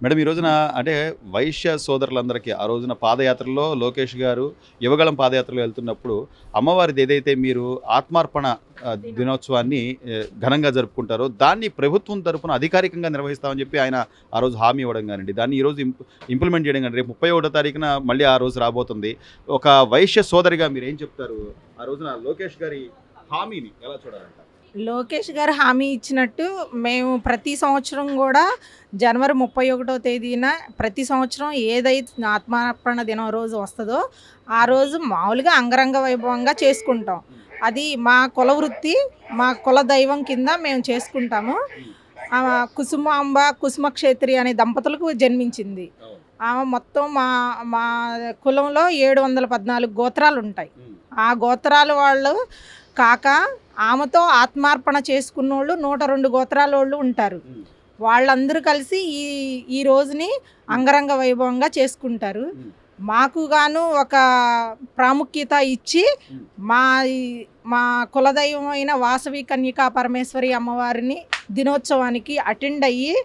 Madam ఈ రోజున అంటే వైశ్య సోదరులందరికీ ఆ రోజున పాదయాత్రలో లోకేష్ గారు యువగళం పాదయాత్రలో వెళ్తున్నప్పుడు అమ్మవారిది ఏదైతే మీరు ఆత్మార్పణ దినోత్సవాన్ని ఘనంగా జరుపుకుంటారో దాన్ని ప్రభుత్వం తరపున అధికారికంగా నిర్వహిస్తామని చెప్పి ఆయన ఆ రోజు హామీ ఇవ్వడం కానివ్వండి, దాన్ని ఈరోజు ఇంప్లిమెంట్ చేయడం కానీ రేపు 31వ తారీఖున మళ్ళీ ఆ రోజు రాబోతుంది. ఒక వైశ్య సోదరిగా మీరు ఏం చెప్తారు? ఆ రోజున లోకేష్ గారి హామీని ఎలా చూడాలంట? లోకేష్ గారు హామీ ఇచ్చినట్టు మేము ప్రతి సంవత్సరం కూడా జనవరి 31వ తేదీన ప్రతి సంవత్సరం ఏదైతే ఆత్మార్పణ దినం రోజు వస్తుందో ఆ రోజు మామూలుగా అంగరంగ వైభవంగా చేసుకుంటాం. అది మా కుల వృత్తి, మా కుల దైవం కింద మేము చేసుకుంటాము. కుసుమాంబ కుసుమక్షేత్రి అనే దంపతులకు జన్మించింది. ఆమె మొత్తం మా మా కులంలో 714 గోత్రాలు ఉంటాయి. ఆ గోత్రాల వాళ్ళు కాక ఆమెతో ఆత్మార్పణ చేసుకున్న వాళ్ళు 102 గోత్రాల వాళ్ళు ఉంటారు. వాళ్ళందరూ కలిసి ఈ రోజుని అంగరంగ వైభవంగా చేసుకుంటారు. మాకు గాను ఒక ప్రాముఖ్యత ఇచ్చి మా కులదైవమైన వాసవి కన్యకా పరమేశ్వరి అమ్మవారిని దినోత్సవానికి అటెండ్ అయ్యి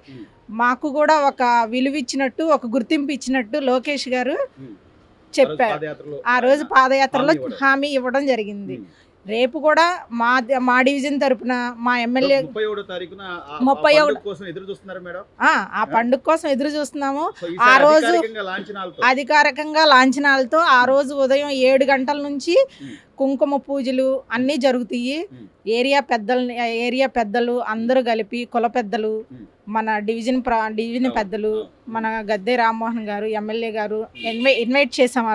మాకు కూడా ఒక విలువిచ్చినట్టు, ఒక గుర్తింపు ఇచ్చినట్టు లోకేష్ గారు చెప్పారు. ఆ రోజు పాదయాత్రలో హామీ ఇవ్వడం జరిగింది. రేపు కూడా మా డివిజన్ తరపున మా ఎమ్మెల్యే 31 కోసం ఎదురు చూస్తున్నారు మేడం. ఆ పండుగ కోసం ఎదురు చూస్తున్నాము. ఆ రోజు అధికారికంగా లాంఛనాలతో ఆ రోజు ఉదయం 7 గంటల నుంచి కుంకుమ పూజలు అన్నీ జరుగుతాయి. ఏరియా పెద్దలు అందరూ కలిపి కుల పెద్దలు, మన డివిజన్ పెద్దలు, మన గద్దె రామ్మోహన్ గారు ఎమ్మెల్యే గారు ఇన్వైట్ చేసాం.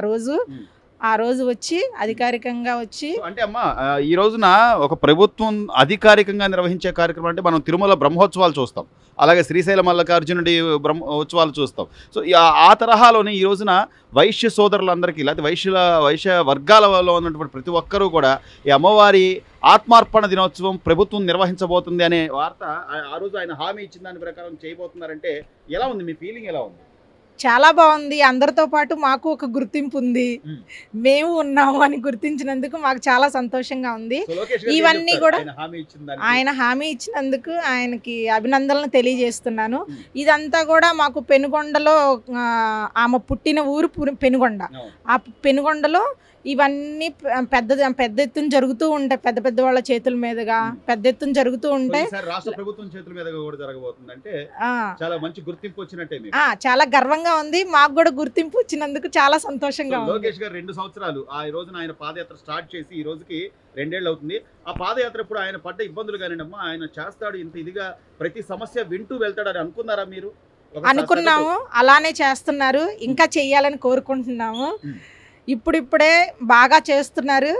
ఆ రోజు వచ్చి అధికారికంగా వచ్చి అంటే అమ్మా ఈ రోజున ఒక ప్రభుత్వం అధికారికంగా నిర్వహించే కార్యక్రమం అంటే మనం తిరుమల బ్రహ్మోత్సవాలు చూస్తాం, అలాగే శ్రీశైల మల్లికార్జునుడి ఉత్సవాలు చూస్తాం. సో ఆ తరహాలోనే ఈ రోజున వైశ్య సోదరులందరికీ లేకపోతే వైశ్య వర్గాలలో ఉన్నటువంటి ప్రతి ఒక్కరూ కూడా ఈ అమ్మవారి ఆత్మార్పణ దినోత్సవం ప్రభుత్వం నిర్వహించబోతుంది అనే వార్త ఆ రోజు ఆయన హామీ ఇచ్చిన దాని ప్రకారం చేయబోతున్నారంటే ఎలా ఉంది? మీ ఫీలింగ్ ఎలా ఉంది? చాలా బాగుంది. అందరితో పాటు మాకు ఒక గుర్తింపు ఉంది, మేము ఉన్నాము అని గుర్తించినందుకు మాకు చాలా సంతోషంగా ఉంది. ఇవన్నీ కూడా ఆయన హామీ ఇచ్చినందుకు ఆయనకి అభినందనలు తెలియజేస్తున్నాను. ఇదంతా కూడా మాకు పెనుగొండలో ఆమె పుట్టిన ఊరు పెనుగొండ. ఆ పెనుగొండలో ఇవన్నీ పెద్ద ఎత్తున జరుగుతూ ఉంటాయి. పెద్ద వాళ్ళ చేతుల మీదుగా పెద్ద ఎత్తున జరుగుతూ ఉంటాయి. రాష్ట్ర ప్రభుత్వం చేతుల మీదుగా కూడా జరగబోతుందంటే చాలా మంచి గుర్తింపు వచ్చినట్టే. చాలా గర్వంగా ఉంది. మాకు కూడా గుర్తింపు వచ్చినందుకు చాలా సంతోషంగా ఉంది. లోకేష్ గారు 2 సంవత్సరాలు ఆ రోజున ఆయన పాదయాత్ర స్టార్ట్ చేసి ఈ రోజుకి 2 ఏళ్ళు అవుతుంది. ఆ పాదయాత్ర ఇప్పుడు ఆయన పడ్డ ఇబ్బందులు కానివ్వమ్మా, ఆయన చేస్తాడు ఇంత ఇదిగా ప్రతి సమస్య వింటూ వెళ్తాడని అనుకున్నారా మీరు? అనుకున్నాము, అలానే చేస్తున్నారు. ఇంకా చెయ్యాలని కోరుకుంటున్నాము. ఇప్పుడిప్పుడే బాగా చేస్తున్నారు,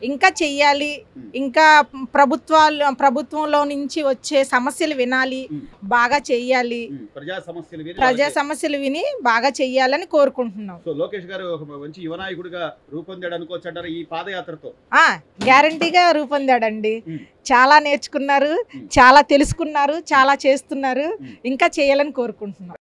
ఇంకా చెయ్యాలి. ఇంకా ప్రభుత్వంలో నుంచి వచ్చే సమస్యలు వినాలి, బాగా చెయ్యాలి. ప్రజా సమస్యలు విని బాగా చెయ్యాలని కోరుకుంటున్నాం. లోకేష్ గారు ఒక మంచి యువనాయకుడిగా రూపొందాడు అనుకోవచ్చు అంటారు ఈ పాదయాత్రతో? గ్యారంటీగా రూపొందాడండి. చాలా నేర్చుకున్నారు, చాలా తెలుసుకున్నారు, చాలా చేస్తున్నారు. ఇంకా చేయాలని కోరుకుంటున్నాం.